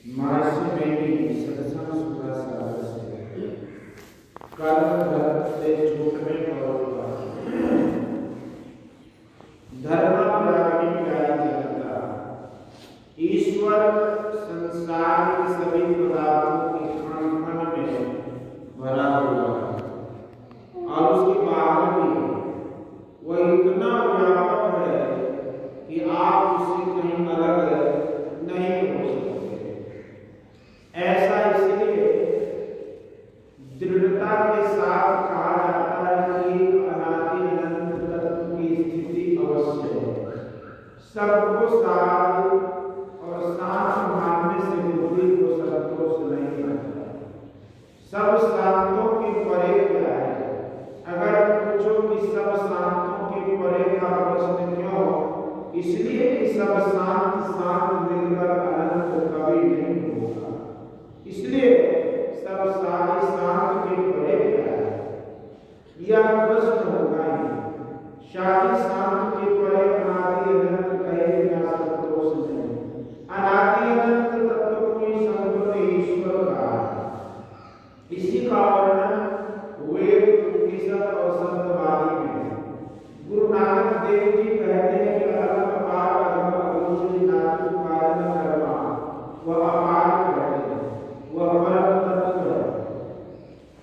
महर्षि मेरी सत्संग सुधा सागर से कर्म धर्म से छूटने पर धर्म प्राप्ति प्यारी जनता ईश्वर संसार के सभी पदार्थों के कण कण में भरा हुआ है और उसके बाहर भी वह इतना व्यापक है कि आप उससे कहीं अलग नहीं हो सकते। ऐसा इसलिए दृढ़ता के साथ कहा जाता है कि अनादि अनंत तत्व की स्थिति अवश्य है। सबको साथ और साथ मानने से बुद्धि को संतोष नहीं होता। सब शांतों के परे क्या है? अगर पूछो कि सब शांतों के परे का प्रश्न क्यों? इसलिए कि सब शांत शांत मिलकर अनंत कभी नहीं होगा। इसलिए सब सारे शांत के परे क्या है? यह प्रश्न होगा ही। शादी शांत के परे अनादि अनंत कहे बिना संतोष नहीं। अनादि अनंत तत्व को ही संतोष ईश्वर का है। इसी का वर्णन वेद उपनिषद और संतवादी में। गुरु नानक देव जी कहते हैं कि अनंत अपार अगम अगोचर नाथ उपाय न कर्मा वह अपार कहते हैं। वह परम तत्व है,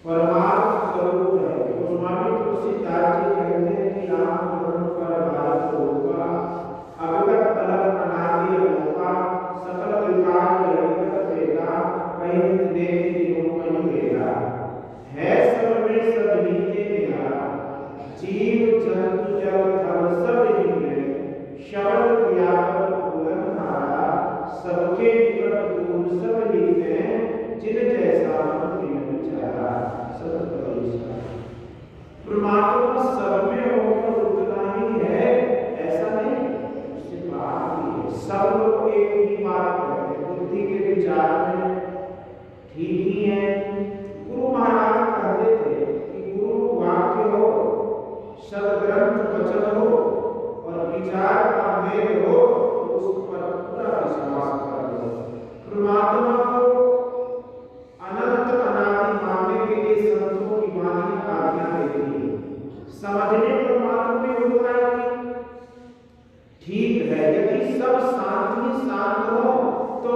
परमार्थ स्वरूप है। गोस्वामी तुलसीदास जी कहते हैं कि राम ब्रह्म पर भारत होगा अविगत तलक अनादि अनूपा सकल विकार व्यक्तिगत वेदा कहीं देव दिनों कहीं वेदा है सब में सब नीचे निहारा जीव जंतु जल थल सब नीचे शब्द व्यापक बुलंद धारा सबके निकट दूर सब नीचे जिन जैसा विचारा सत्य परमात्मा सब में होकर उतना ही है ऐसा नहीं। उससे बाहर भी है। सब लोग एक ही बात कहते हैं, बुद्धि के विचार में ठीक ही है। गुरु महाराज कहते थे कि गुरु वाक्य हो, सदग्रंथ वचन हो और विचार का मेल हो तो उस पर पूरा विश्वास कर लो। परमात्मा को अनंत अनादि मानने के लिए संतों की वाणी आज्ञा देती है। समझने पर मालूम होता है कि ठीक है, यदि सब शांत ही शांत हो तो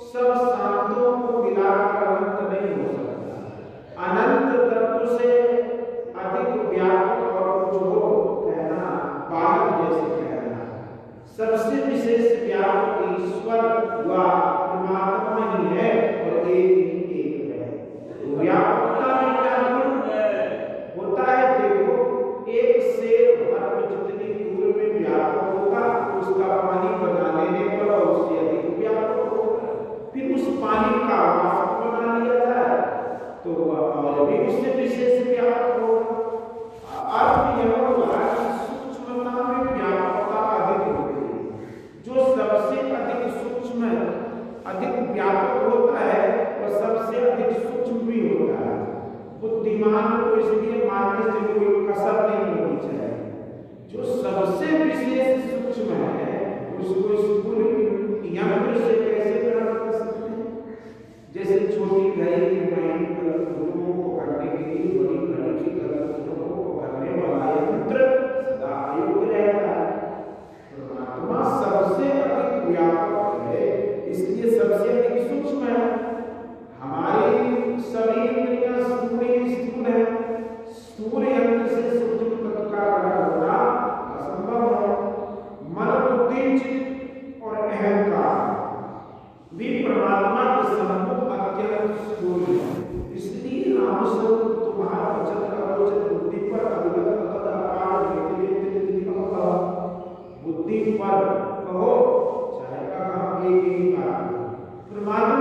सब शांतों को मिलाकर अनंत नहीं हो सकता। अनंत तत्व से अधिक व्यापक और कुछ हो कहना बालक जैसे कहना। सबसे विशेष व्यापक ईश्वर व परमात्मा ही है और एक ही एक है। व्यापकता में क्या होता है? देखो, एक शेर भर में जितनी दूर में व्यापक होगा उसका पानी बना लेने पर उससे अधिक व्यापक होगा। फिर उस पानी का वाष्प बना लिया जाए तो वह और भी उससे विशेष व्यापक होगा। अर्थ यह होगा कि सूक्ष्मता में व्यापकता अधिक होगी। जो सबसे अधिक सूक्ष्म अधिक व्यापक होता है वह सबसे अधिक सूक्ष्म भी होता है। बुद्धिमान को इसलिए मानने से कोई कसर नहीं होनी चाहिए। जो सबसे विशेष सूक्ष्म है उसको स्थूल यंत्र से कैसे ग्रहण कर सकते हैं? जैसे छोटी घड़ी की बड़ी कलपुरों को करने के लिए बड़ी घड़ी की कलपुरों को करने वाला यंत्र सदा अयोग्य रहता है। परमात्मा सबसे अधिक व्यापक है, इसलिए सबसे अधिक सूक्ष्म है। हमारी सभी इंद्रियां स्थूल है। स्थूल यंत्र से सूक्ष्म तत्व का ग्रहण होना असंभव है। मन बुद्धि चित्त और अहंकार भी परमात्मा के सम्मुख अत्यंत स्थूल है। इसलिए नाम स्वरूप तुम्हारा वचन अवचन बुद्धि पर अभिगत अपार बुद्धि पर कहो चाहे का एक ही बात। परमात्मा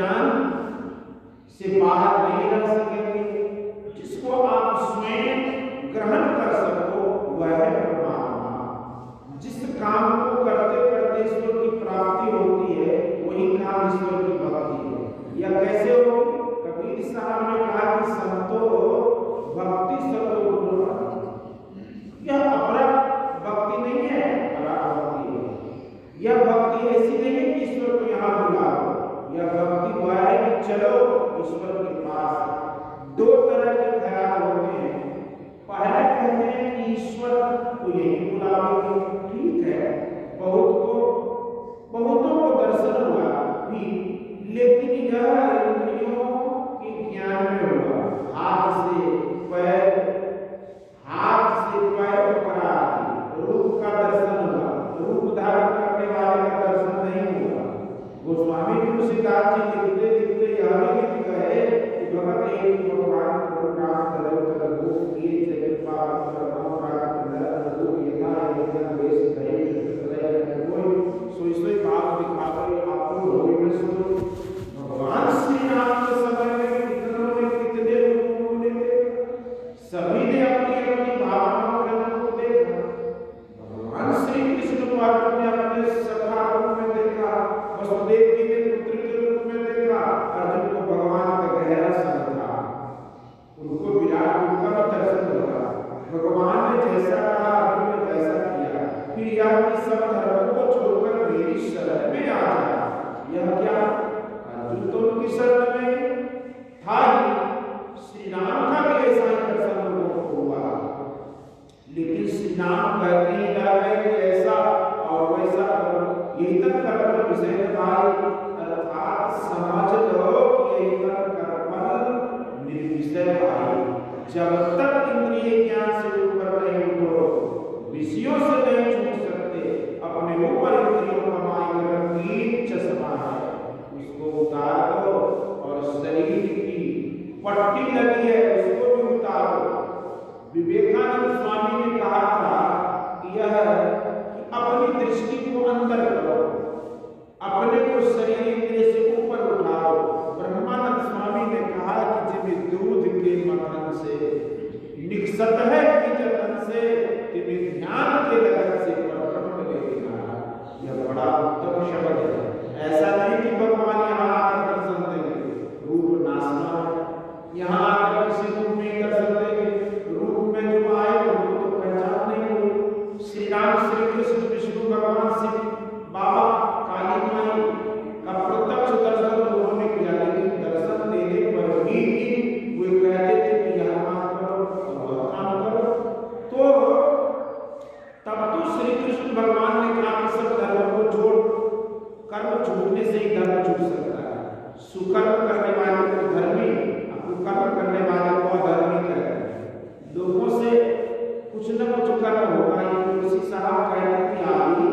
ज्ञान से बाहर नहीं रह सकेंगे। जिसको आप स्वयं ग्रहण कर सको वह है परमात्मा। जिस काम को करते करते ईश्वर की प्राप्ति होती है वही काम ईश्वर की भक्ति है। यह कैसे होगी? कबीर साहब ने कहा कि संतो भक्ति सतो गुरु। यह अपरा भक्ति नहीं है, पराभक्ति है। यह भक्ति ऐसी नहीं है कि ईश्वर को यहाँ बुलाओ। यह भक्ति वह है कि चलो ईश्वर के पास। दो तरह के ख्याल होते हैं। पहले कहते हैं कि ईश्वर को यही बुलाओगे, ठीक है, बहुतों को दर्शन हुआ भी, लेकिन यह इंद्रियों के ज्ञान में हुआ। हाथ से पैर पकड़ा, रूप का दर्शन हुआ, रूप धारण करने वाले का दर्शन नहीं हुआ। गोस्वामी तुलसीदास जी लिखते लिखते यह भी लिख गए कि भगत एक भगवान को प्राप्त करो तब किए जगत पाप कर्म प्राप्त नर रूप यथा यथा वेश धैर्य कोई सोई सोई बात दिखावे आपको होवे में सुनो। भगवान श्री राम के समय में कितने लोगों ने सभी ने अपनी अपनी भावनाओं को देखा। भगवान श्री कृष्ण को अर्जुन ने अपने सखा रूप में देखा, वसुदेव जी ने पुत्र के रूप में देखा। अर्जुन को भगवान का गहरा समझा, उनको विराट रूप का दर्शन हुआ। भगवान ने जैसा कहा अर्जुन ने वैसा किया। फिर यह कि सब धर्मों को छोड़कर मेरी शरण में आ जा। यह क्या? अर्जुन तो उनकी शरण में था ही, श्री राम का भी ऐसा दर्शन लोगों को हुआ। लेकिन श्री राम कहते ही जा रहे कि ऐसा और वैसा यही तक कर्म विषय भाई, अर्थात समझ लो कि यही तक कर्म निर्विषय भाई। जब तक इंद्रिय ज्ञान से ऊपर नहीं उठो, विषयों से नहीं छूट सकते, अपने ऊपर इंद्रियों का माया की चश्मा है उसको उतार दो, और शरीर की पट्टी लगी है उसको भी उतारो। विवेकानंद स्वामी ने कहा था कि यह कि अपनी दृष्टि को अंदर करो, अपने को शरीर इंद्रिय से ऊपर उठाओ। ब्रह्मानंद स्वामी ने कहा कि जिन्हें दूध के मथन से निकसत है कि जतन से, जिन्हें ध्यान के लगन से परब्रह्म ले दिखाना। यह बड़ा उत्तम शब्द है। ऐसा नहीं कि भगवान यहाँ आकर दर्शन देंगे, रूप नाशना है, यहाँ आकर किसी रूप में दर्शन देंगे, रूप में जो आए उनको तो पहचान नहीं हुई। श्री राम, श्री कृष्ण, विष्णु भगवान, शिव बाबा, काली माई का प्रत्यक्ष दर्शन लोगों ने किया, लेकिन दर्शन देने पर भी वे कहते थे कि यह काम करो और काम करो। तो तब तो श्री कृष्ण भगवान ने कहा कि सब धर्म को छोड़, कर्म छूटने से ही धर्म छूट सकता है। सुकर्म करने वाले को धर्मी, कुकर्म करने वाले को अधर्मी कहते हैं। लोगों से कुछ न कुछ कर्म होगा। ये तुलसी साहब कहते कि आदि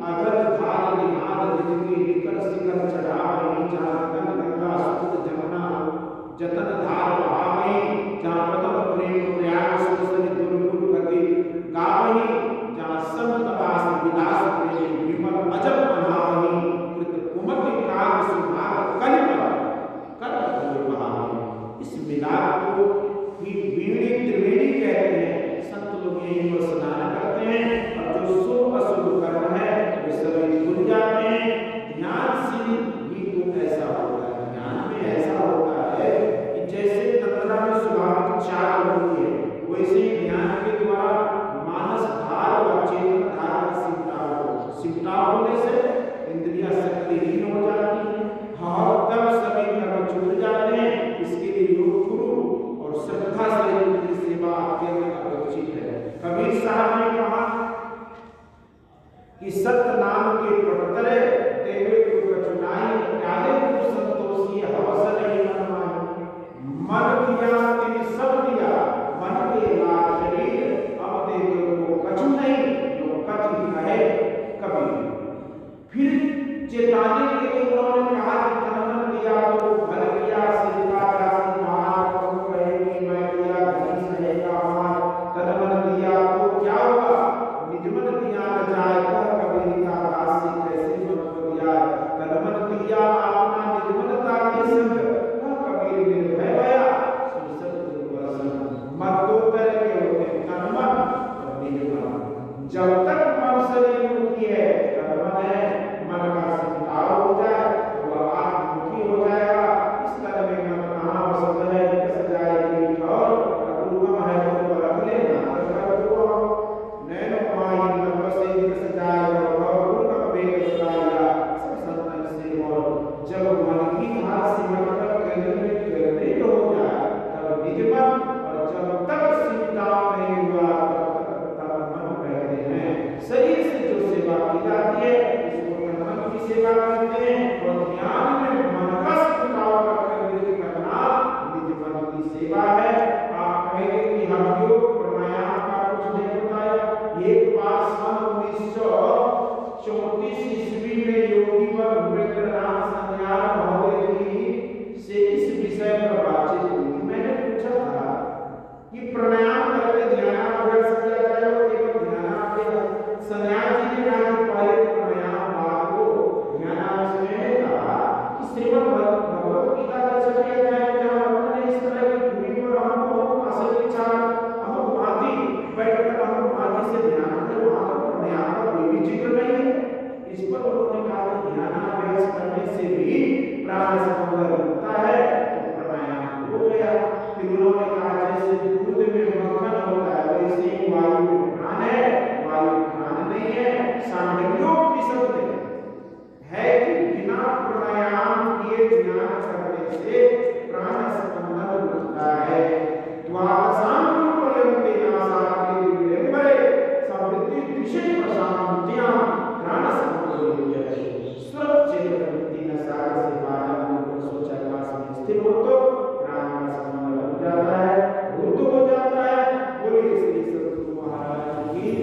अगर धार निहार जिनके निकट शिखर चढ़ावई, जहाँ गगन गंगा सूत जमुना जतन धार बहावई, जहाँ पदम प्रेम प्रयाग सुसरि दुर्गुरु गति गावई, जहाँ संत वास विलास प्रेम विमल अजब बनावई, कृत कुमति काग सुभाग कलिपत कर बहावई। इस मिलाप को ही बीड़ी त्रिवेणी कहते हैं। संत लोग यही पर स्नान करते हैं, और जो शुभ अशुभ कर्म है वे सभी भूल जाते हैं। ध्यान से ही तो ऐसा होता है। ध्यान में ऐसा होता है कि जैसे तंत्रा में स्वाभाविक चाल होती है, वैसे ही ध्यान के द्वारा मानस धार और चेतन धार का सिमटाव होने से इंद्रियां शक्तिहीन हो जाती हैं, और तब सभी कर्म छूट जाते हैं। इसके लिए योग गुरु और श्रद्धा से उनकी सेवा अत्यंत अपेक्षित है। कबीर साहब ने कहा कि सत्य नाम के प्रवर्तरे तेरे को कचुनाई, काले को संतोषी हवस नहीं मनमानी। मन दिया तेरे सब दिया, मन के लाल शरीर, अब तेरे को कछु नहीं जो कछु कहे कबीर। फिर चेताने के लिए उन्होंने कहा कि तन दिया तो भल किया, सिद्धा राशि महान तुम कहेगी मैं दिया घनी सहेगा महान। तन मन दिया तो क्या हुआ, निज मन दिया न जाएगा, कबीर का राशि कैसे मन को दिया। तन मन दिया अपना निज मनता के सामग्रियों